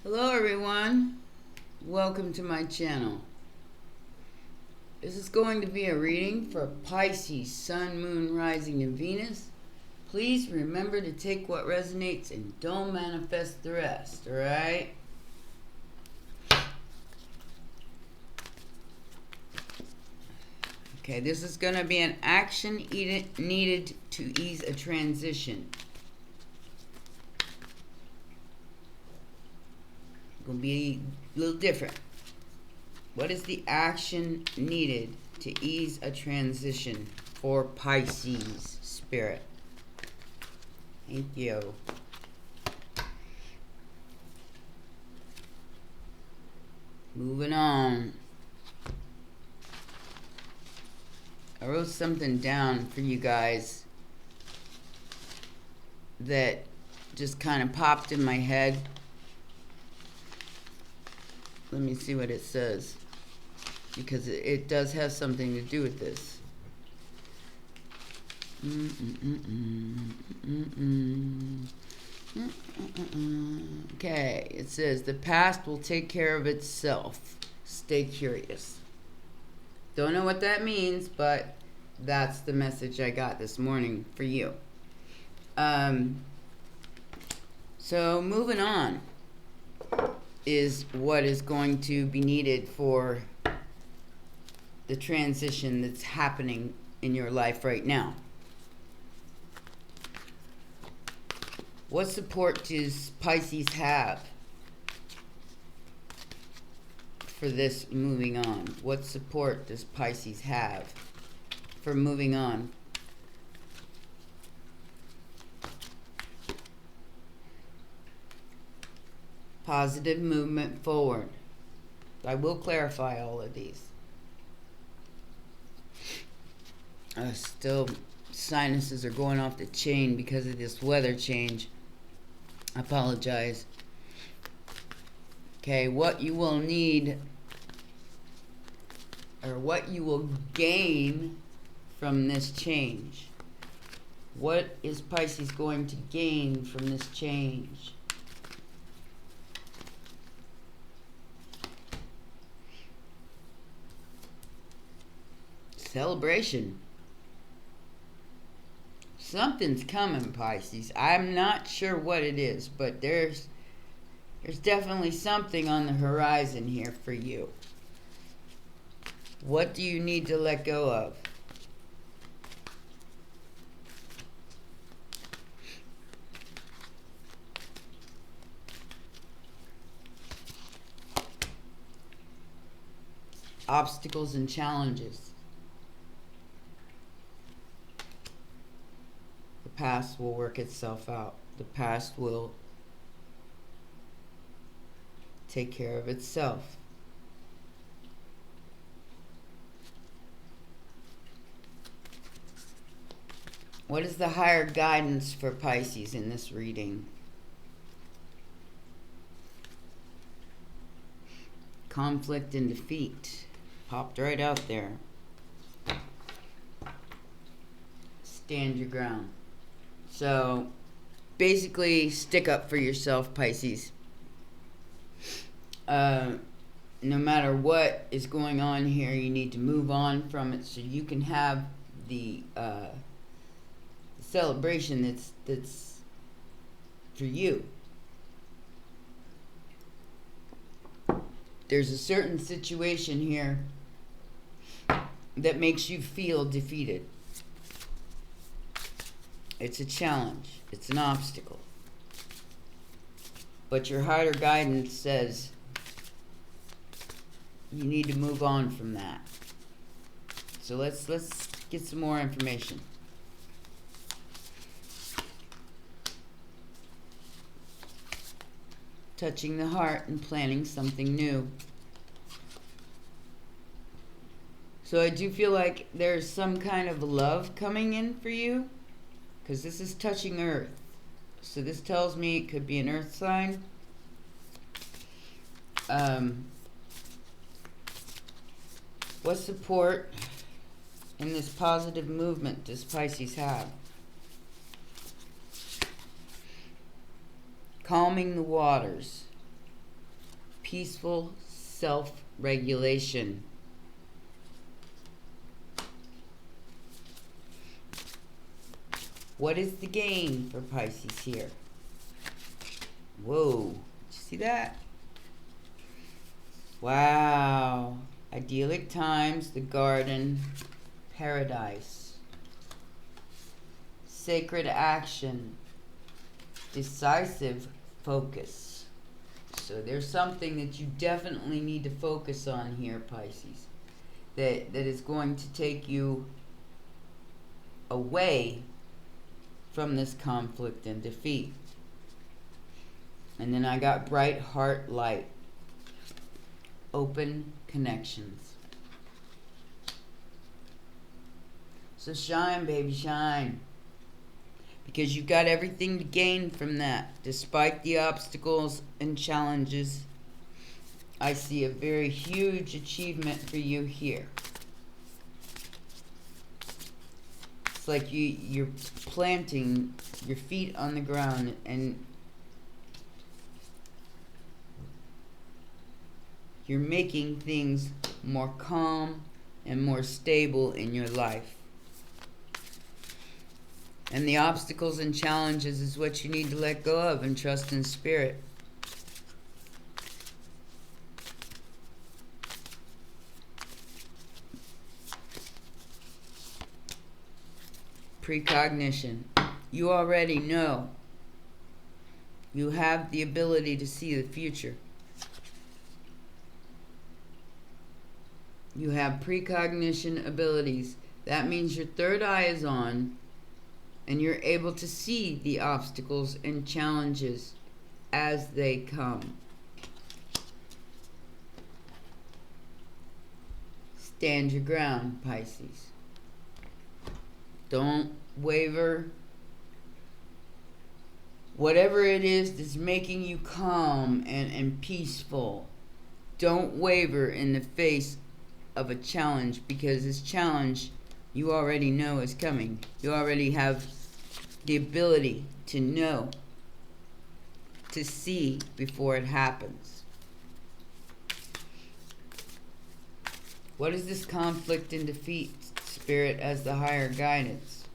Hello everyone, welcome to my channel. This is going to be a reading for Pisces, Sun, Moon, Rising, and Venus. Please remember to take what resonates and don't manifest the rest, alright? Okay, this is going to be an action needed to ease a transition. Going to be a little different. What is the action needed to ease a transition for Pisces spirit? Thank you. Moving on. I wrote something down for you guys that just kind of popped in my head. Let me see what it says, because it does have something to do with this. Okay, it says, the past will take care of itself. Stay curious. Don't know what that means, but that's the message I got this morning for you. So moving on is what is going to be needed for the transition that's happening in your life right now. What support does Pisces have for this moving on? What support does Pisces have for moving on? Positive movement forward. I will clarify all of these. Still, sinuses are going off the chain because of this weather change. I apologize. Okay, what you will need, or what you will gain from this change. What is Pisces going to gain from this change? Celebration. Something's coming, Pisces. I'm not sure what it is, but there's definitely something on the horizon here for you. What do you need to let go of? Obstacles and challenges. The past will work itself out. The past will take care of itself. What is the higher guidance for Pisces in this reading? Conflict and defeat. Popped right out there. Stand your ground. So, basically, stick up for yourself, Pisces. No matter what is going on here, you need to move on from it so you can have the celebration that's for you. There's a certain situation here that makes you feel defeated. It's a challenge. It's an obstacle. But your higher guidance says you need to move on from that. So let's get some more information. Touching the heart and planning something new. So I do feel like there's some kind of love coming in for you, because this is touching earth. So this tells me it could be an earth sign. What support in this positive movement does Pisces have? Calming the waters. peaceful self-regulation. What is the gain for Pisces here? Whoa, did you see that? Wow. Idyllic times, the garden, paradise. Sacred action, decisive focus. So there's something that you definitely need to focus on here, Pisces, that is going to take you away from this conflict and defeat. And then I got bright heart light, open connections. So shine, baby, shine. Because you've got everything to gain from that. Despite the obstacles and challenges, I see a very huge achievement for you here. It's like you're planting your feet on the ground and you're making things more calm and more stable in your life. And the obstacles and challenges is what you need to let go of and trust in spirit. Precognition. You already know. You have the ability to see the future. You have precognition abilities. That means your third eye is on and you're able to see the obstacles and challenges as they come. Stand your ground, Pisces. Don't waver. Whatever it is that's making you calm and peaceful, don't waver in the face of a challenge, because this challenge you already know is coming. You already have the ability to know, to see before it happens. What is this conflict and defeat, Spirit, as the higher guidance?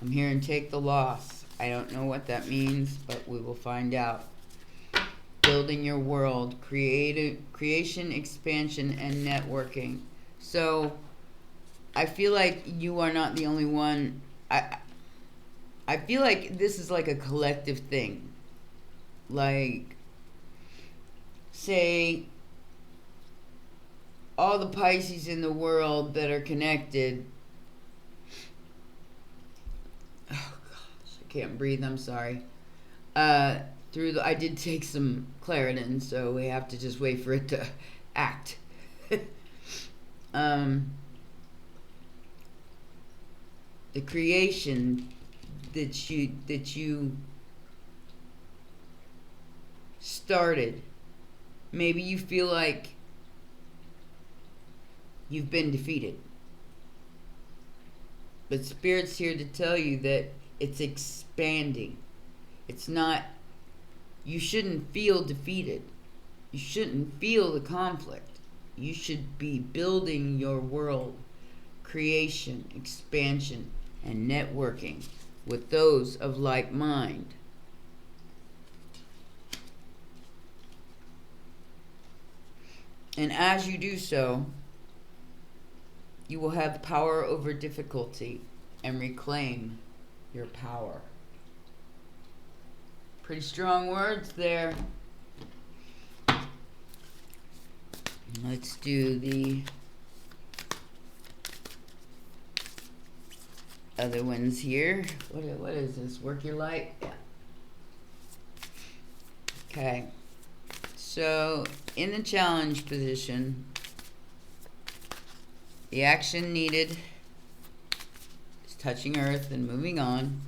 I'm hearing take the loss. I don't know what that means, but we will find out. Building your world, creation, expansion, and networking. So I feel like you are not the only one. I feel like this is like a collective thing. Like, say, all the Pisces in the world that are connected. Oh gosh, I can't breathe, I'm sorry. I did take some Claritin, so we have to just wait for it to act. The creation that you started, maybe you feel like you've been defeated, but Spirit's here to tell you that it's expanding. It's not, you shouldn't feel defeated. You shouldn't feel the conflict. You should be building your world, creation, expansion, and networking with those of like mind. And as you do so, you will have power over difficulty and reclaim your power. Pretty strong words there. Let's do the other ones here. What is this? Work your light? Yeah. Okay. So, in the challenge position, the action needed is touching Earth and moving on.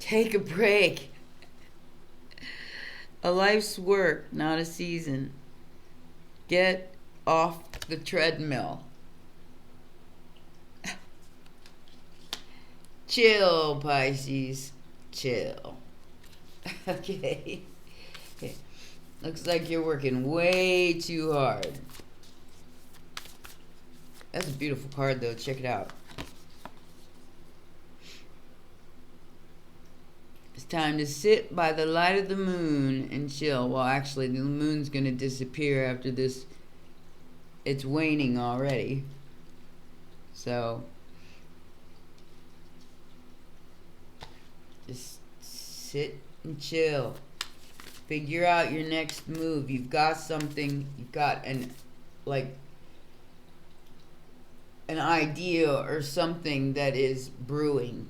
Take a break. A life's work, not a season. Get off the treadmill. Chill, Pisces. Chill. Okay. Okay. Looks like you're working way too hard. That's a beautiful card, though. Check it out. It's time to sit by the light of the moon and chill. Well, actually, the moon's going to disappear after this. It's waning already. So, just sit and chill. Figure out your next move. You've got something. You've got an idea or something that is brewing.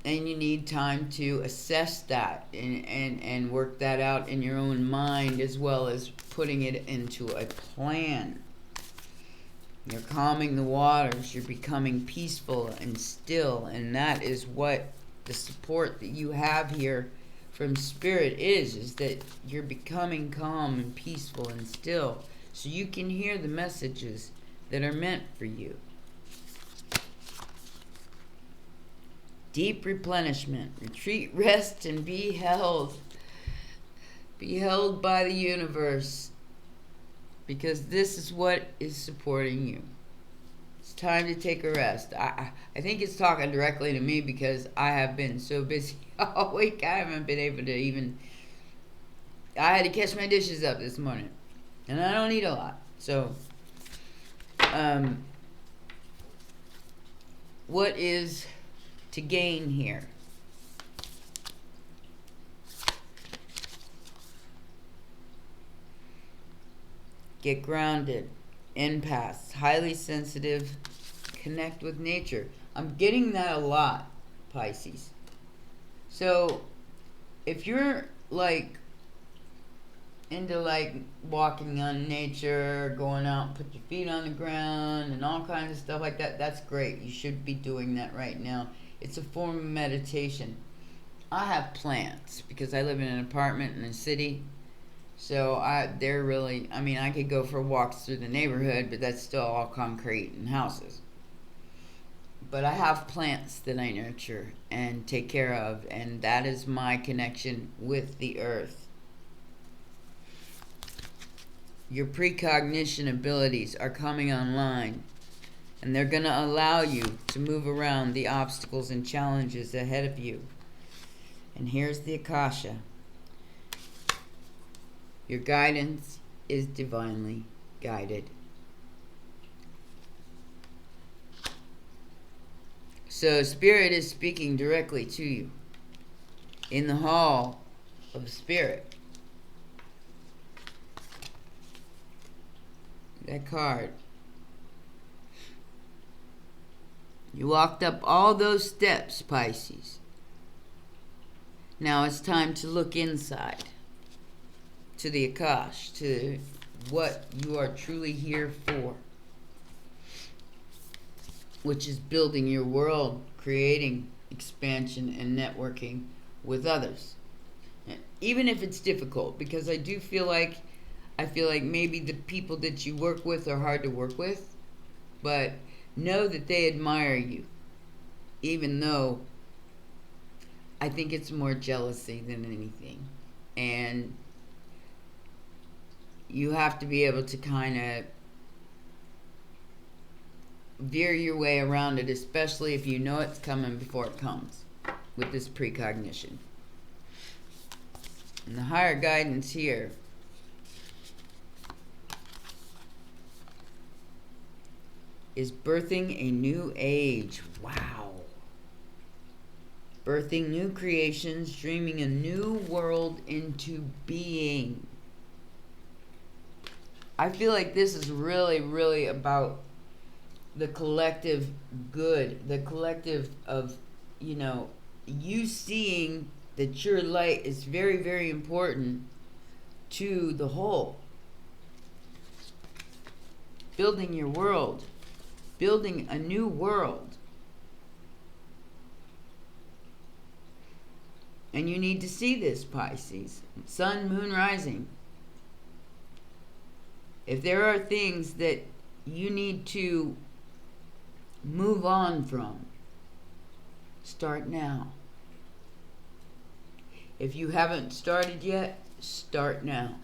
And you need time to assess that and work that out in your own mind, as well as putting it into a plan. You're calming the waters. You're becoming peaceful and still. And that is what the support that you have here from Spirit is that you're becoming calm and peaceful and still. So you can hear the messages that are meant for you. Deep replenishment. Retreat, rest, and be held. Be held by the universe. Because this is what is supporting you. It's time to take a rest. I think it's talking directly to me because I have been so busy all week. I haven't been able to even... I had to catch my dishes up this morning. And I don't eat a lot. So, what is to gain here? Get grounded. Empaths. Highly sensitive. Connect with nature. I'm getting that a lot, Pisces. So, if you're into walking on nature, going out, put your feet on the ground, and all kinds of stuff like that, that's great. You should be doing that right now. It's a form of meditation. I have plants because I live in an apartment in a city. So they're really, I could go for walks through the neighborhood, but that's still all concrete and houses. But I have plants that I nurture and take care of, and that is my connection with the earth. Your precognition abilities are coming online, and they're going to allow you to move around the obstacles and challenges ahead of you. And here's the Akasha. Your guidance is divinely guided. So Spirit is speaking directly to you in the hall of Spirit. That card. You walked up all those steps, Pisces. Now it's time to look inside. To the Akash, to what you are truly here for, which is building your world, creating expansion and networking with others. Even if it's difficult, because I feel like maybe the people that you work with are hard to work with, but know that they admire you, even though I think it's more jealousy than anything. And you have to be able to kind of veer your way around it, especially if you know it's coming before it comes, with this precognition. And the higher guidance here is birthing a new age. Wow. Birthing new creations, dreaming a new world into being. I feel like this is really, really about the collective good, the collective of, you seeing that your light is very, very important to the whole. Building your world, building a new world. And you need to see this, Pisces. Sun, moon, rising. If there are things that you need to move on from, Start now. If you haven't started yet, start now.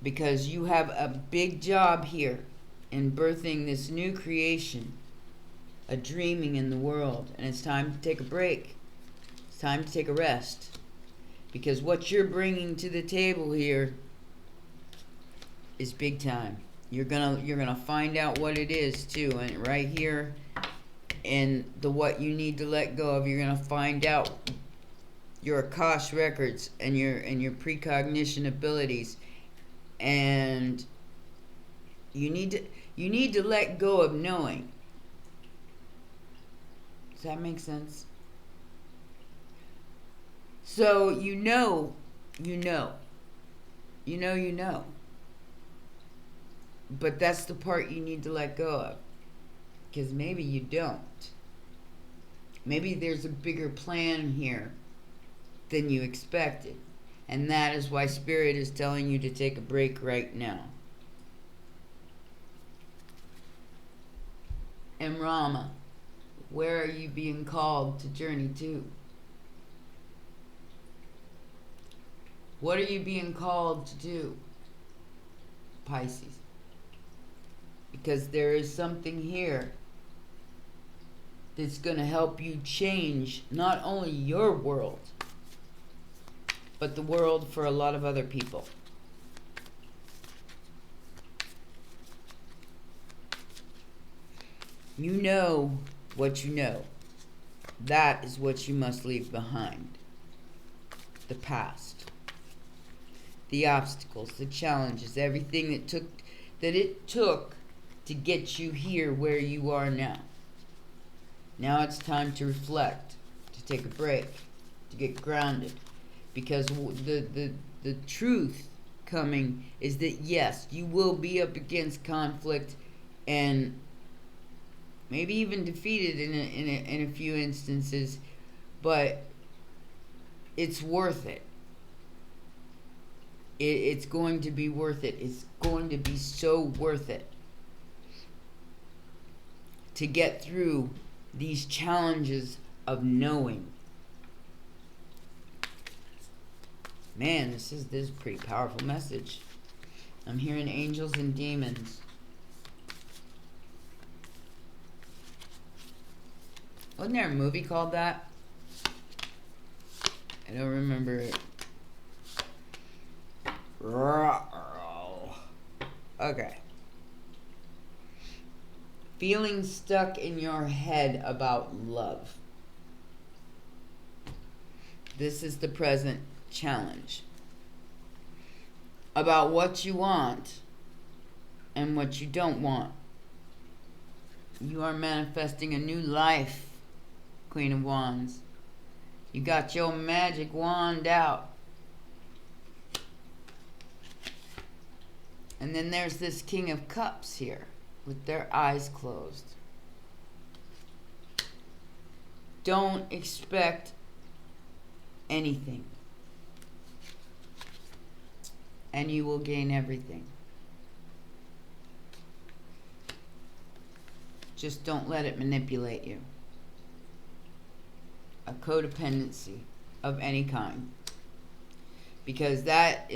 Because you have a big job here in birthing this new creation, a dreaming in the world. And it's time to take a break. It's time to take a rest. Because what you're bringing to the table here is big time. You're gonna find out what it is too. And right here in the what you need to let go of, you're gonna find out your Akashic records and your precognition abilities. And you need to let go of knowing. Does that make sense? So you know. But that's the part you need to let go of. Because maybe you don't. Maybe there's a bigger plan here than you expected. And that is why Spirit is telling you to take a break right now. And Rama, where are you being called to journey to? What are you being called to do, Pisces? Because there is something here that's going to help you change not only your world, but the world for a lot of other people. You know what you know. That is what you must leave behind. The past. The obstacles, the challenges, everything that it took to get you here where you are now. Now it's time to reflect, to take a break, to get grounded. Because the truth coming is that yes, you will be up against conflict and maybe even defeated in a few instances, but it's worth it. It's going to be worth it. It's going to be so worth it to get through these challenges of knowing. Man, this is a pretty powerful message. I'm hearing angels and demons. Wasn't there a movie called that? I don't remember it. Okay. Feeling stuck in your head about love. This is the present challenge. About what you want and what you don't want. You are manifesting a new life, Queen of Wands. You got your magic wand out. And then there's this King of Cups here with their eyes closed. Don't expect anything. And you will gain everything. Just don't let it manipulate you. A codependency of any kind. Because that's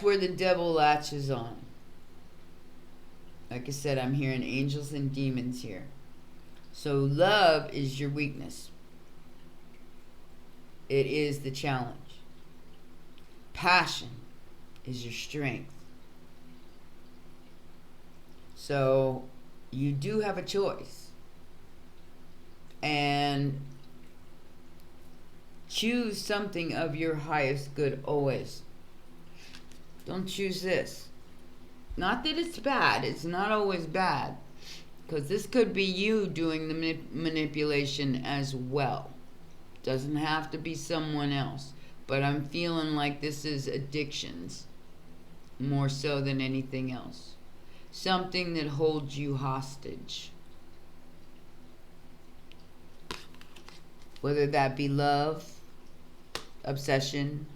where the devil latches on. Like I said, I'm hearing angels and demons here. So love is your weakness. It is the challenge. Passion is your strength. So you do have a choice. And choose something of your highest good always. Don't choose this. Not that it's bad. It's not always bad. Because this could be you doing the manipulation as well. Doesn't have to be someone else. But I'm feeling like this is addictions. More so than anything else. Something that holds you hostage. Whether that be love, obsession,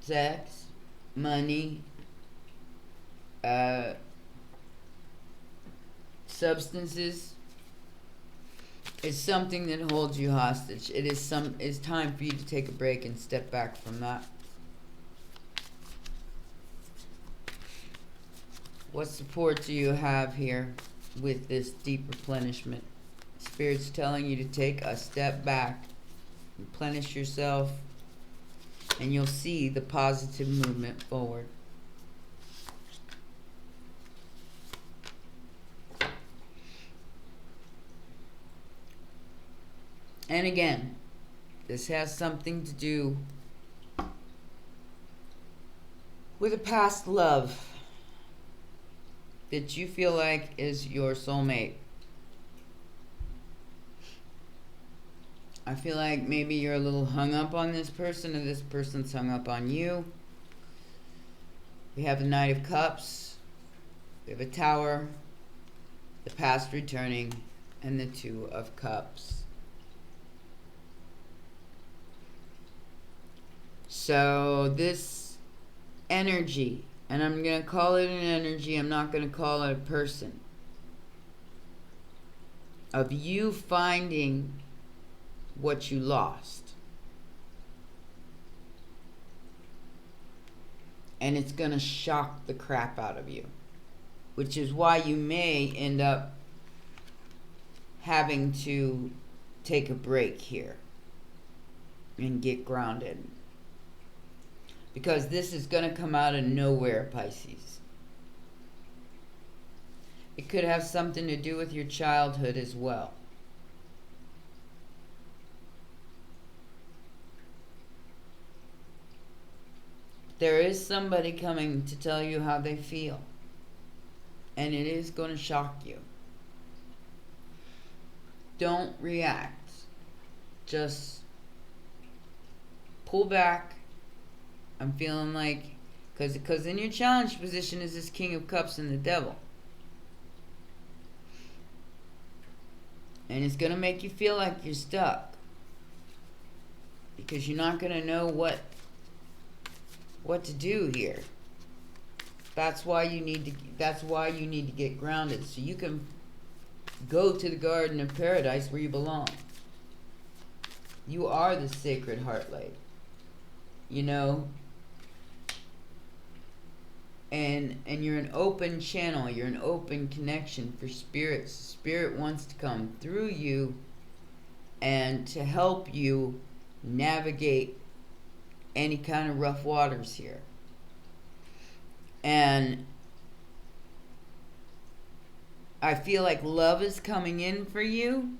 sex, money, substances is something that holds you hostage. It's time for you to take a break and step back from that. What support do you have here with this deep replenishment? Spirit's telling you to take a step back, replenish yourself, and you'll see the positive movement forward. And again, this has something to do with a past love that you feel like is your soulmate. I feel like maybe you're a little hung up on this person, or this person's hung up on you. We have the Knight of Cups, we have a Tower, the past returning, and the Two of Cups. So this energy, and I'm going to call it an energy, I'm not going to call it a person, of you finding what you lost. And it's going to shock the crap out of you, which is why you may end up having to take a break here and get grounded. Because this is going to come out of nowhere, Pisces. It could have something to do with your childhood as well. There is somebody coming to tell you how they feel. And it is going to shock you. Don't react. Just pull back. I'm feeling like, because in your challenge position is this King of Cups and the Devil. And it's going to make you feel like you're stuck. Because you're not going to know what to do here. That's why you need to get grounded, so you can go to the Garden of Paradise where you belong. You are the Sacred Heart Light. You know? And you're an open channel, you're an open connection for spirits. Spirit wants to come through you and to help you navigate any kind of rough waters here. And I feel like love is coming in for you,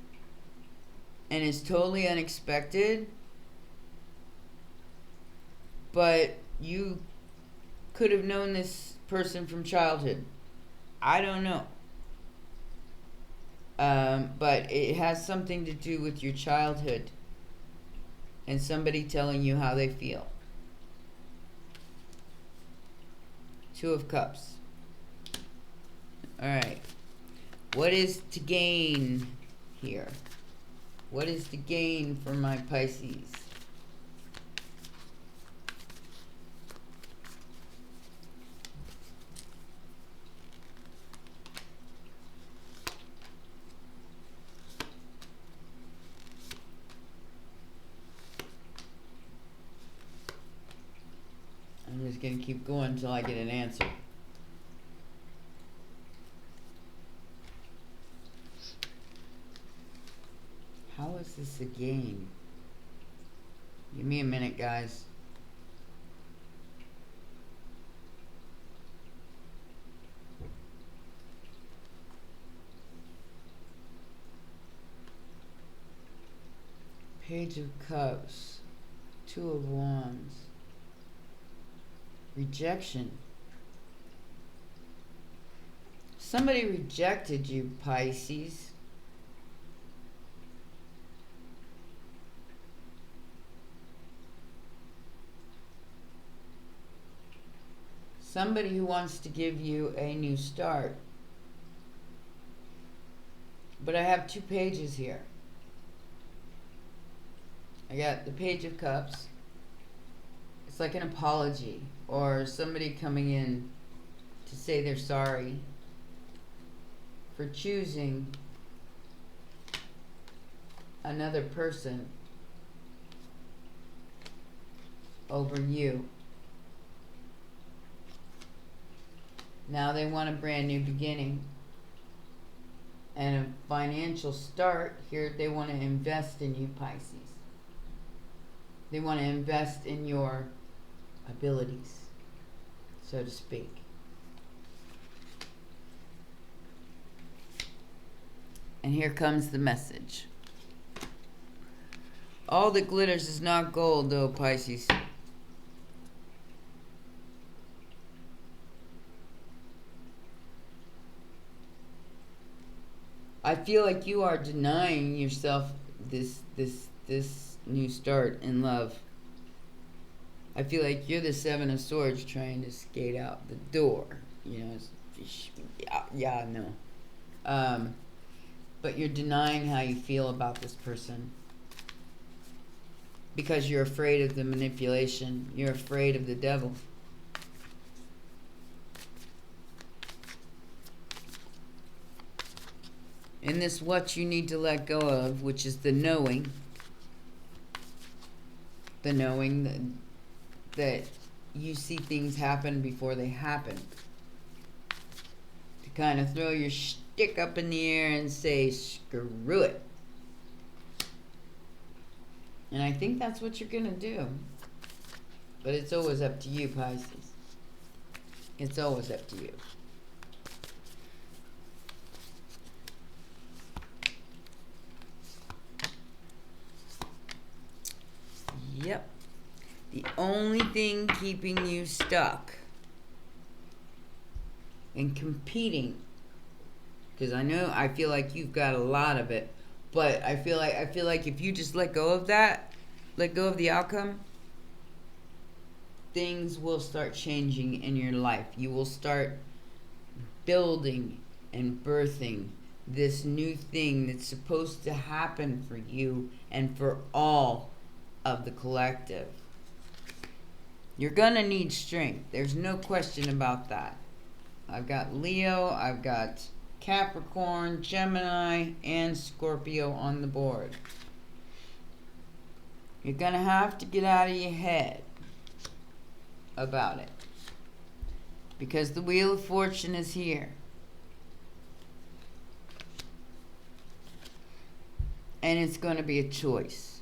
and it's totally unexpected, but you could have known this person from childhood. I don't know. But it has something to do with your childhood and somebody telling you how they feel. Two of Cups. Alright. What is to gain here? What is to gain for my Pisces? I'm just going to keep going until I get an answer. How is this a game? Give me a minute, guys. Page of Cups. Two of Wands. Rejection. Somebody rejected you, Pisces. Somebody who wants to give you a new start. But I have two pages here. I got the Page of Cups. It's like an apology, or somebody coming in to say they're sorry for choosing another person over you. Now they want a brand new beginning and a financial start. Here they want to invest in you, Pisces. They want to invest in your abilities, so to speak. And here comes the message. All that glitters is not gold, though, Pisces. I feel like you are denying yourself this new start in love. I feel like you're the Seven of Swords trying to skate out the door. You know, yeah, no. But you're denying how you feel about this person because you're afraid of the manipulation. You're afraid of the devil. In this, what you need to let go of, which is the knowing that you see things happen before they happen. To kind of throw your shtick up in the air and say, screw it. And I think that's what you're going to do. But it's always up to you, Pisces. It's always up to you. Yep. The only thing keeping you stuck and competing, because I feel like you've got a lot of it, but I feel like if you just let go of that, let go of the outcome, things will start changing in your life. You will start building and birthing this new thing that's supposed to happen for you and for all of the collective. You're gonna need strength. There's no question about that. I've got Leo, I've got Capricorn, Gemini, and Scorpio on the board. You're gonna have to get out of your head about it, because the Wheel of Fortune is here. And it's going to be a choice.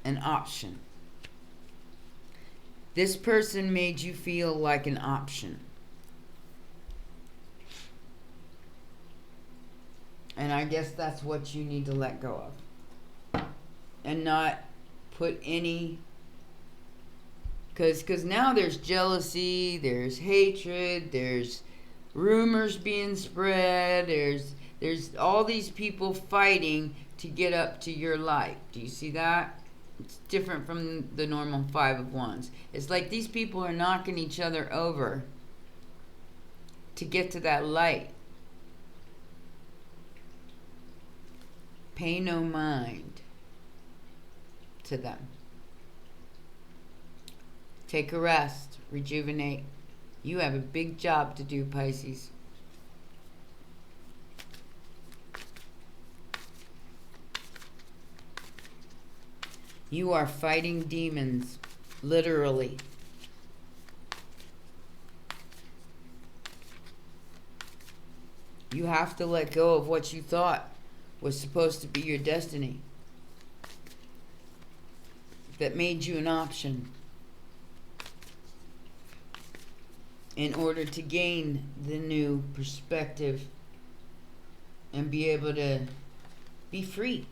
An option. This person made you feel like an option. And I guess that's what you need to let go of. And not put any... Because now there's jealousy, there's hatred, there's rumors being spread, there's all these people fighting to get up to your light. Do you see that? It's different from the normal Five of Wands. It's like these people are knocking each other over to get to that light. Pay no mind to them. Take a rest. Rejuvenate. You have a big job to do, Pisces. You are fighting demons, literally. You have to let go of what you thought was supposed to be your destiny, that made you an option, in order to gain the new perspective and be able to be free.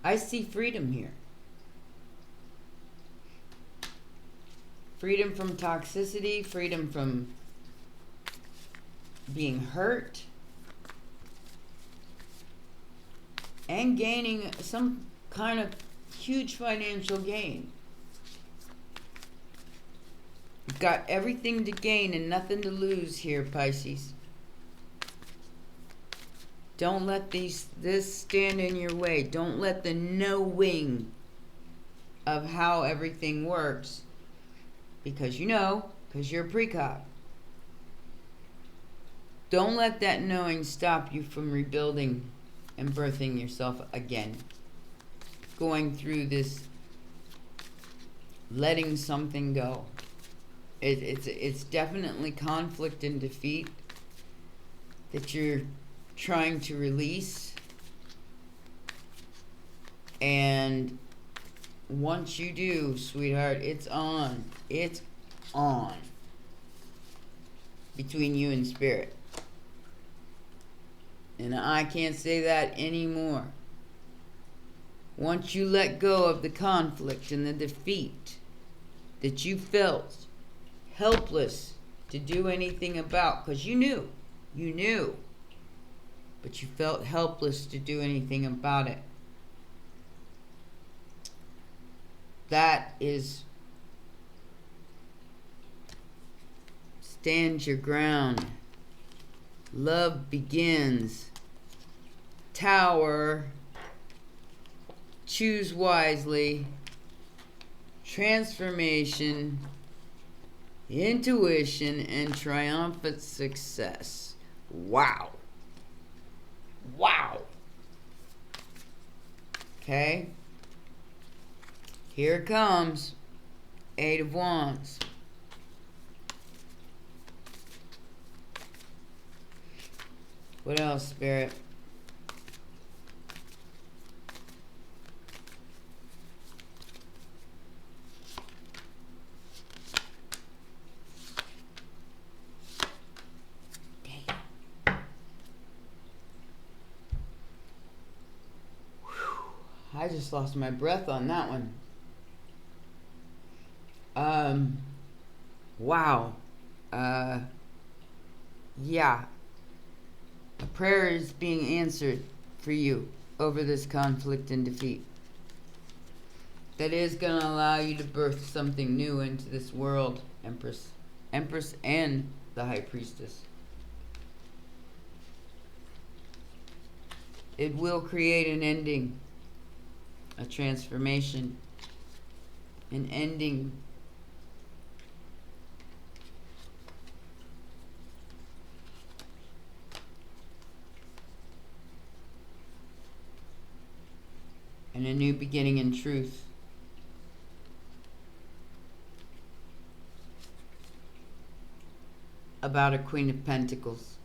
I see freedom here. Freedom from toxicity, freedom from being hurt, and gaining some kind of huge financial gain. You've got everything to gain and nothing to lose here, Pisces. Don't let this stand in your way. Don't let the knowing of how everything works because you know, because you're a precog. Don't let that knowing stop you from rebuilding and birthing yourself again. Going through this letting something go. It's definitely conflict and defeat that you're trying to release. And once you do, sweetheart, it's on. It's on. Between you and spirit. And I can't say that anymore. Once you let go of the conflict and the defeat that you felt helpless to do anything about, because you knew, but you felt helpless to do anything about it. That is, stand your ground. Love begins. Tower. Choose wisely. Transformation. Intuition and triumphant success. Wow. Wow. Okay. Here it comes. 8 of Wands. What else, Spirit? I just lost my breath on that one. Wow. Yeah. A prayer is being answered for you over this conflict and defeat. That is going to allow you to birth something new into this world, Empress. Empress and the High Priestess. It will create an ending. A transformation, an ending. And a new beginning in truth. About a Queen of Pentacles.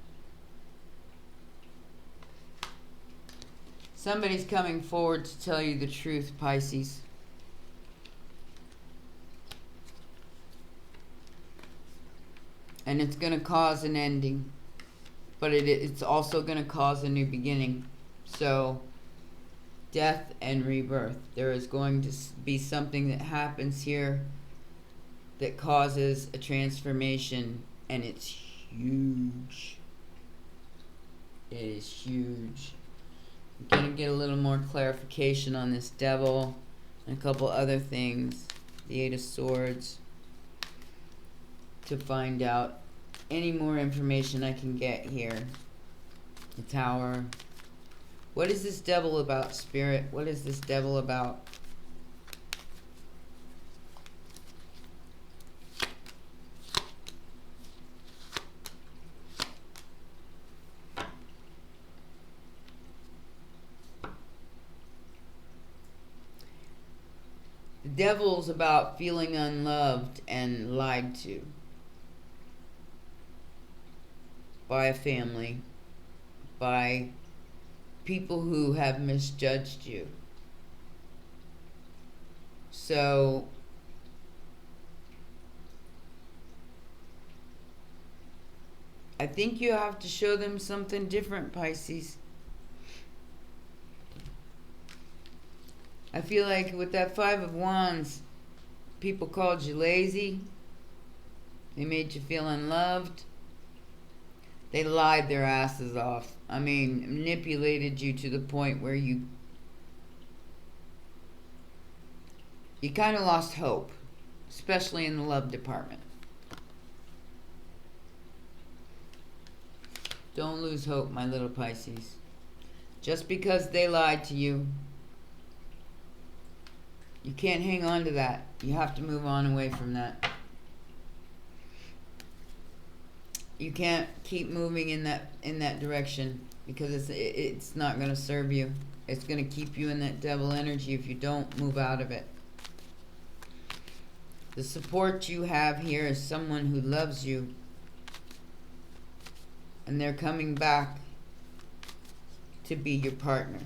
Somebody's coming forward to tell you the truth, Pisces. And it's going to cause an ending. But it's also going to cause a new beginning. So, death and rebirth. There is going to be something that happens here that causes a transformation. And it's huge. It is huge. I'm going to get a little more clarification on this devil and a couple other things. The 8 of Swords. To find out any more information I can get here. The Tower. What is this devil about, Spirit? What is this devil about? The devil's about feeling unloved and lied to by a family, by people who have misjudged you. So I think you have to show them something different, Pisces. I feel like with that 5 of Wands, people called you lazy. They made you feel unloved. They lied their asses off. I mean, manipulated you to the point where you kind of lost hope, especially in the love department. Don't lose hope, my little Pisces. Just because they lied to you, you can't hang on to that. You have to move on away from that. You can't keep moving in that direction, because it's not going to serve you. It's going to keep you in that devil energy if you don't move out of it. The support you have here is someone who loves you, and they're coming back to be your partner.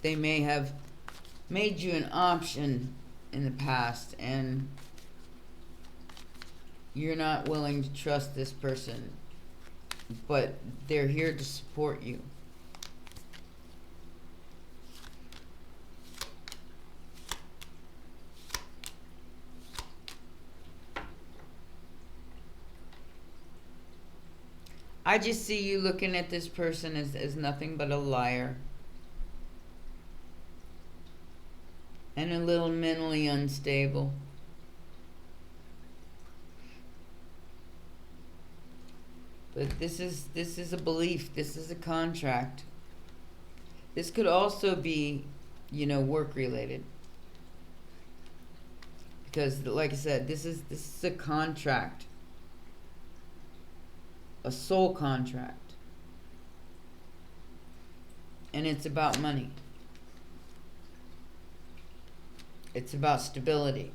They may have made you an option in the past, and you're not willing to trust this person, but they're here to support you. I just see you looking at this person as nothing but a liar. And a little mentally unstable. But this is a belief. This is a contract. This could also be, work related. Because, like I said, this is a contract. A soul contract. And it's about money. It's about stability.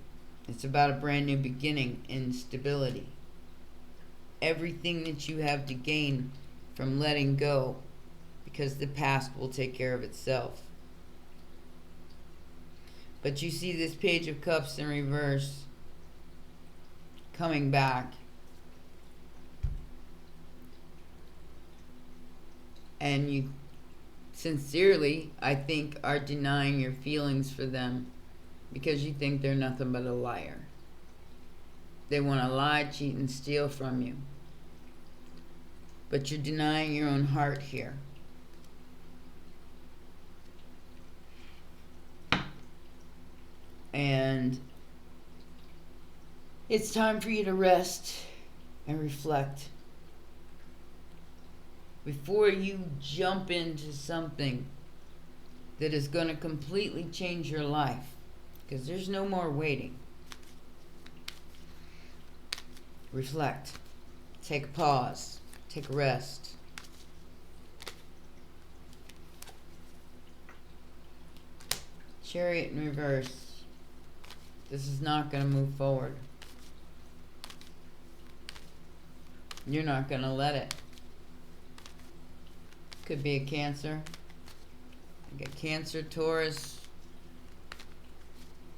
It's about a brand new beginning in stability. Everything that you have to gain from letting go, because the past will take care of itself. But you see this Page of Cups in reverse coming back. And you sincerely, I think, are denying your feelings for them, because you think they're nothing but a liar. They want to lie, cheat, and steal from you. But you're denying your own heart here. And it's time for you to rest and reflect before you jump into something that is going to completely change your life. Because there's no more waiting. Reflect. Take a pause. Take a rest. Chariot in reverse. This is not going to move forward. You're not going to let it. Could be a Cancer. I get Cancer, Taurus,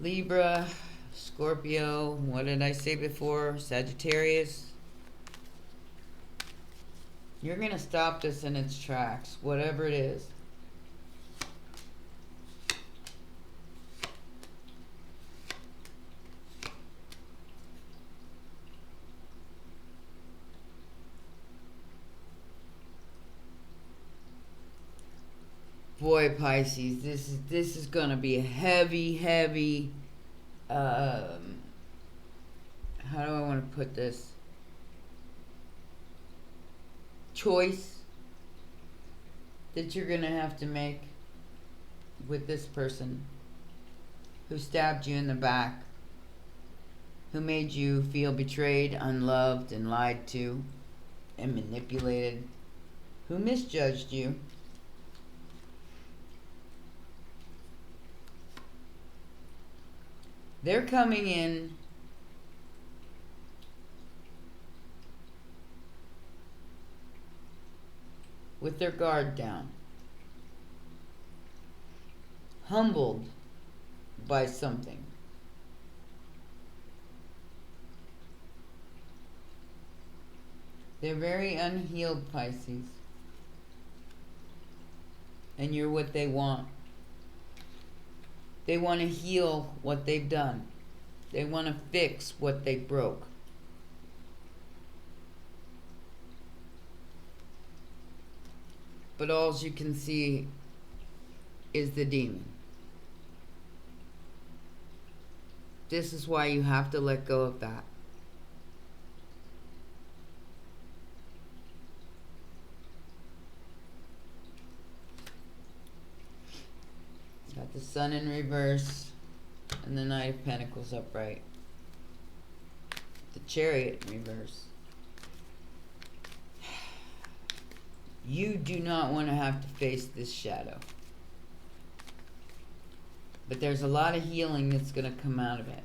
Libra, Scorpio, what did I say before? Sagittarius. You're going to stop this in its tracks, whatever it is. Boy, Pisces, this is going to be a heavy, how do I want to put this? Choice that you're going to have to make with this person who stabbed you in the back, who made you feel betrayed, unloved, and lied to, and manipulated, who misjudged you. They're coming in with their guard down, humbled by something. They're very unhealed, Pisces, and you're what they want. They want to heal what they've done. They want to fix what they broke. But all you can see is the demon. This is why you have to let go of that. Got the Sun in reverse and the Knight of Pentacles upright. The Chariot in reverse. You do not want to have to face this shadow. But there's a lot of healing that's going to come out of it.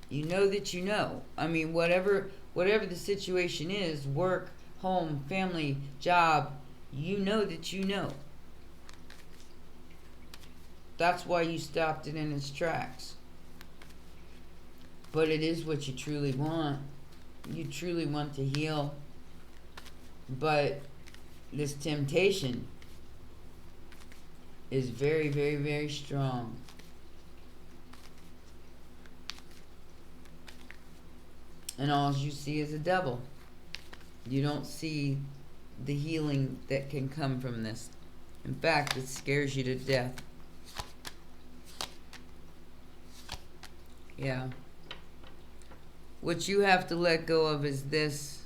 You know that you know. I mean, whatever the situation is, work, home, family, job, you know that you know. That's why you stopped it in its tracks. But it is what you truly want. You truly want to heal. But this temptation is very, very, very strong. And all you see is a devil. You don't see the healing that can come from this. In fact, it scares you to death. Yeah. What you have to let go of is this.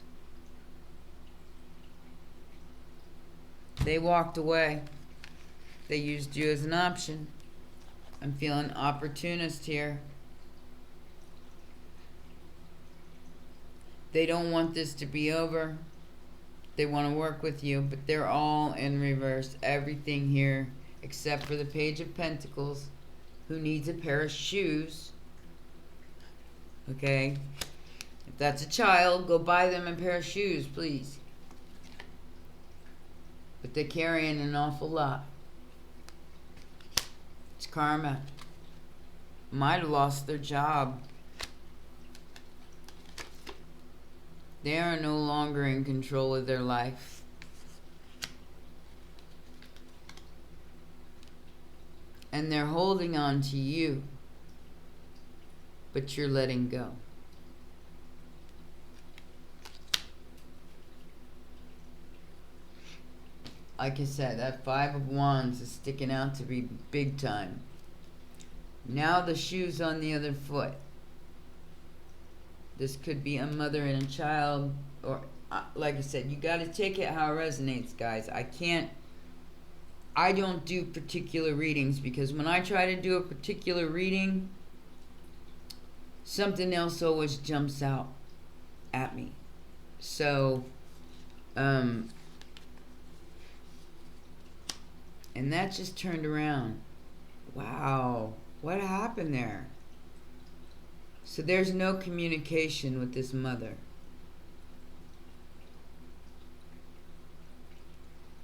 They walked away. They used you as an option. I'm feeling opportunist here. They don't want this to be over. They want to work with you, but they're all in reverse. Everything here, except for the Page of Pentacles, who needs a pair of shoes. Okay? If that's a child, go buy them a pair of shoes, please. But they're carrying an awful lot. It's karma. Might have lost their job. They are no longer in control of their life. And they're holding on to you. But you're letting go. Like I said, that Five of Wands is sticking out to be big time. Now the shoe's on the other foot. This could be a mother and a child, or like I said, you got to take it how it resonates, guys. I don't do particular readings, because when I try to do a particular reading, something else always jumps out at me. So, and that just turned around. Wow, what happened there? So there's no communication with this mother.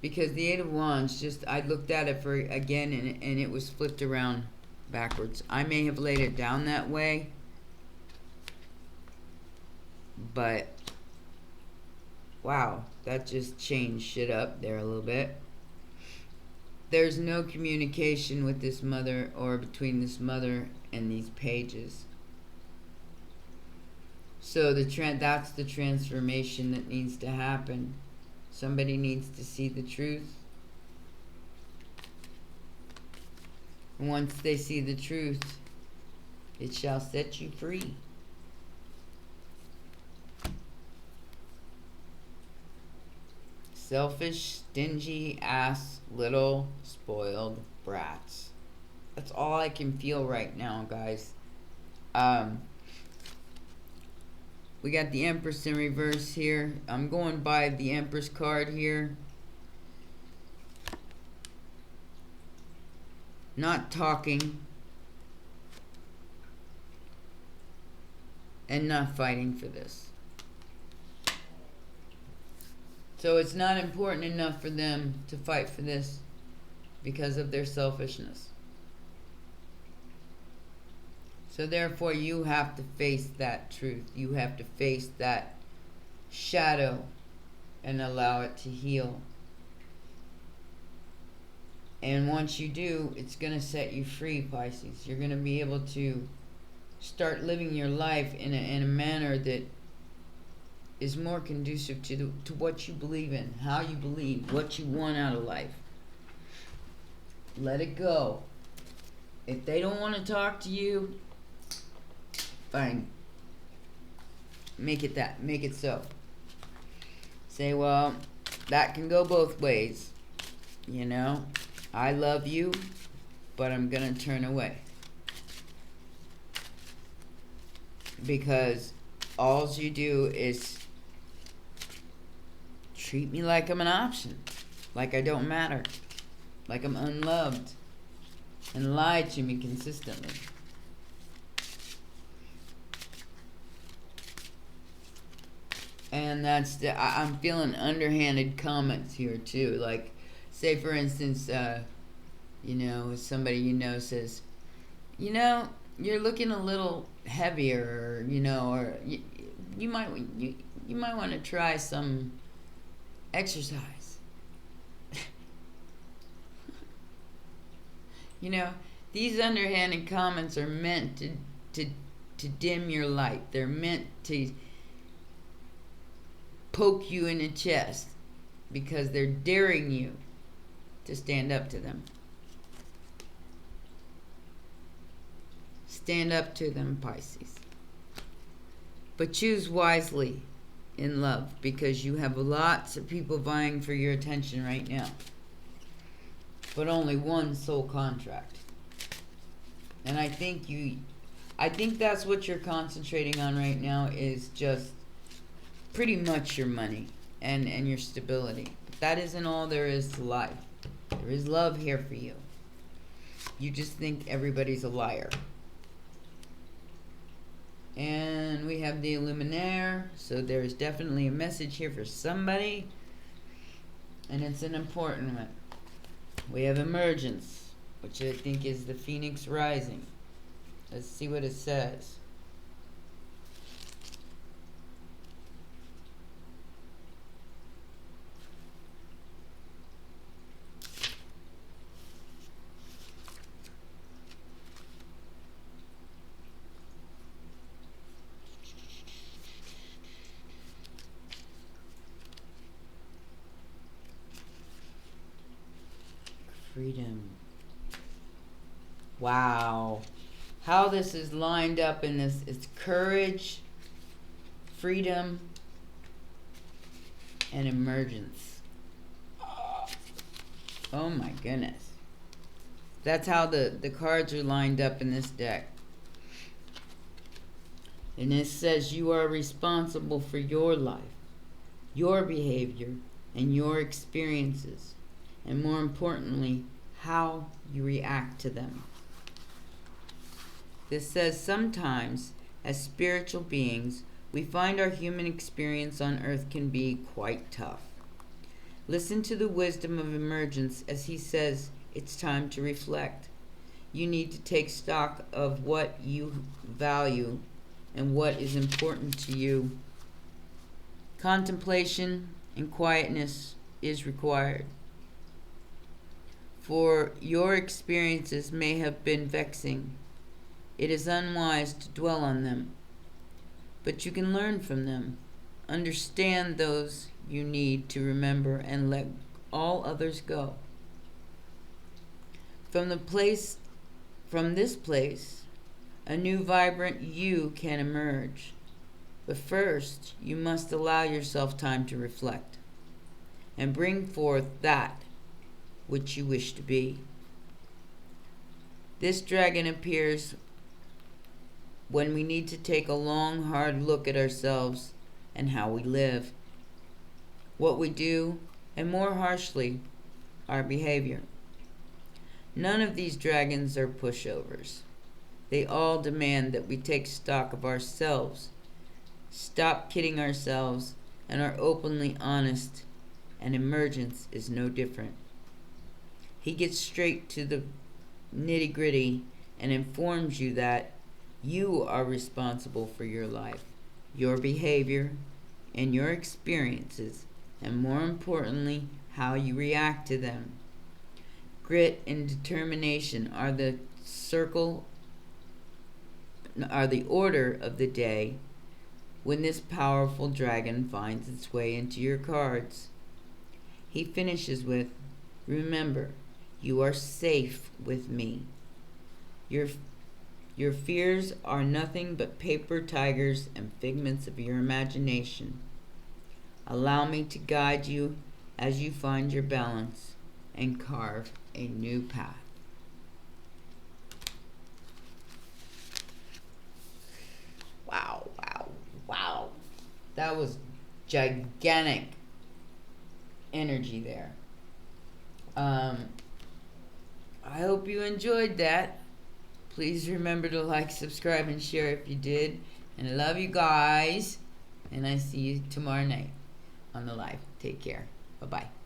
Because the Eight of Wands, I looked at it again, and it was flipped around backwards. I may have laid it down that way, but wow, that just changed shit up there a little bit. There's no communication with this mother, or between this mother and these pages. So that's the transformation that needs to happen. Somebody needs to see the truth. And once they see the truth, it shall set you free. Selfish, stingy ass, little spoiled brats. That's all I can feel right now, guys. We got the Empress in reverse here. I'm going by the Empress card here. Not talking. And not fighting for this. So it's not important enough for them to fight for this because of their selfishness. So therefore, you have to face that truth. You have to face that shadow and allow it to heal. And once you do, it's going to set you free, Pisces. You're going to be able to start living your life in a manner that is more conducive to what you believe in, how you believe, what you want out of life. Let it go. If they don't want to talk to you, fine. Make it so. Say, well, that can go both ways. You know, I love you, but I'm gonna turn away. Because all you do is treat me like I'm an option, like I don't matter, like I'm unloved, and lie to me consistently. And that's I'm feeling underhanded comments here too. Like, say for instance, somebody says, you're looking a little heavier, or you might want to try some exercise. These underhanded comments are meant to dim your light. They're meant to poke you in the chest because they're daring you to stand up to them. Stand up to them, Pisces. But choose wisely in love, because you have lots of people vying for your attention right now, but only one soul contract. And I think that's what you're concentrating on right now, is just pretty much your money and your stability. But that isn't all there is to life. There is love here for you. You just think everybody's a liar. And we have the Illuminaire, so there's definitely a message here for somebody, and it's an important one. We have Emergence, which I think is the Phoenix rising. Let's see what it says. Freedom. Wow. How this is lined up in this. It's courage, freedom, and emergence. Oh my goodness. That's how the cards are lined up in this deck. And it says you are responsible for your life, your behavior, and your experiences. And more importantly, how you react to them. This says sometimes, as spiritual beings, we find our human experience on earth can be quite tough. Listen to the wisdom of Emergence as he says it's time to reflect. You need to take stock of what you value and what is important to you. Contemplation and quietness is required. For your experiences may have been vexing. It is unwise to dwell on them, but you can learn from them. Understand those you need to remember and let all others go. From this place, a new vibrant you can emerge. But first, you must allow yourself time to reflect and bring forth that which you wish to be. This dragon appears when we need to take a long, hard look at ourselves and how we live, what we do, and more harshly, our behavior. None of these dragons are pushovers. They all demand that we take stock of ourselves, stop kidding ourselves, and are openly honest, and Emergence is no different. He gets straight to the nitty-gritty and informs you that you are responsible for your life, your behavior, and your experiences, and more importantly, how you react to them. Grit and determination are the order of the day when this powerful dragon finds its way into your cards. He finishes with, remember, you are safe with me. Your fears are nothing but paper tigers and figments of your imagination. Allow me to guide you as you find your balance and carve a new path. Wow, wow, wow. That was gigantic. energy there. I hope you enjoyed that. Please remember to like, subscribe, and share if you did. And I love you guys. And I see you tomorrow night on the live. Take care. Bye-bye.